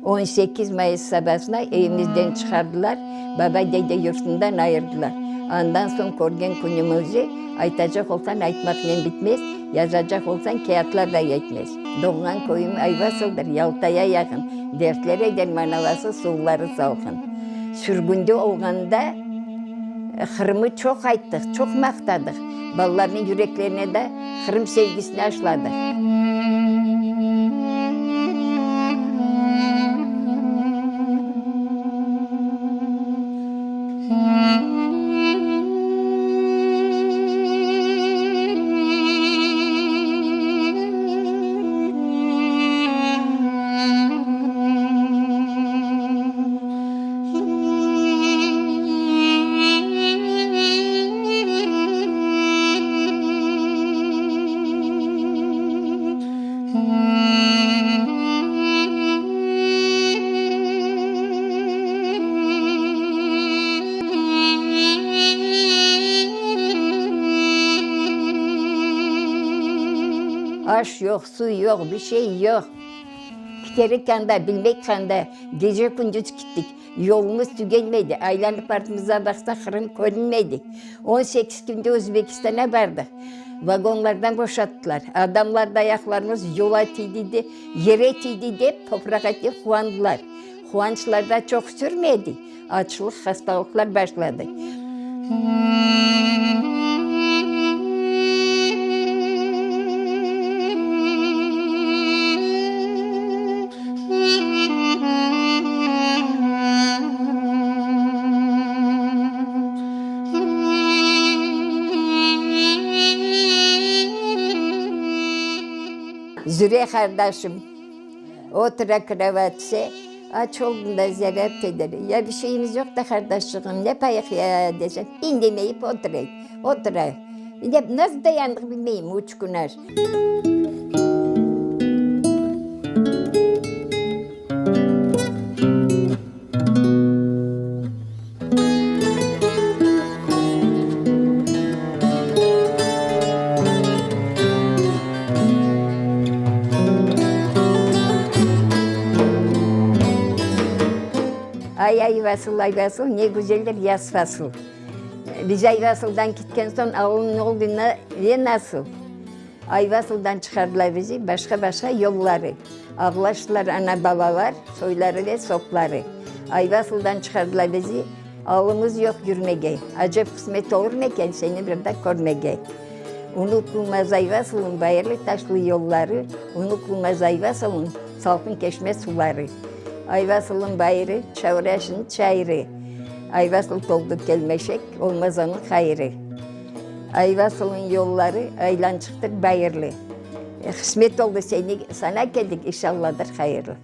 18 Mayıs sabahına evimizden çıkardılar. Baba dede yurtundan ayırdılar. Ondan sonra korgen kunumuzu aytacak olsan aytmak ne bitmez, yazacak olsan kağıtlar da yetmez. Doğulan koyum Ayvasıl'dır, Yalta'ya yakın. Dertlere derman havası, suları salkın. Sürgünde olganda Kırım'ı çok ayttık, çok maktadık. Ballarının yüreklerine de Kırım sevgisini aşıladık. Aş yok, su yok, bir şey yok. Giderken de, bilmekten de gece gündüz gittik. Yolumuz tükenmedi. Aylanıp ardımıza baksa Kırım görünmedi. 18 günde Özbekistan'a vardık. Vagonlardan boşalttılar. Adamlar da ayaklarımız yola tiydi, yere tiydi deyip toprağa deyip kuandılar. Kuançlar da çok sürmedi. Açlık, hastalıklar başladı. Zera kardeşim otura kravatse aç olduğunda ziyaret eder. Ya bir şeyimiz yok da kardeşliğim ne payık ya desem indirmeyip oturayım. Oturayım. Bir de nasıl dayandık bilmeyeyim 3 günler. Ay Ayvasıl ne güzeldir yaz fasıl. Biz Ayvasıl'dan gitken son ağılın olduğuna ve nasıl? Ayvasıl'dan çıkardılar bizi başka yolları. Ağlaştılar ana babalar, soyları ve sokları. Ayvasıl'dan çıkardılar bizi. Ağımız yok yürümege. Acep kısmet olur meken seni bir de görmege. Unutulmaz Ayvasıl'ın bayırlı taşlı yolları, unutulmaz Ayvasıl'ın salkın keşme suları. Ayvasıl'ın bayırı, çavraşın çayırı. Ayvasıl doldu gelmeşek, olmaz onun hayrı. Ayvasıl'ın yolları aylançıktır bayırlı. Kısmet oldu sana geldik, inşallahdır hayırlı.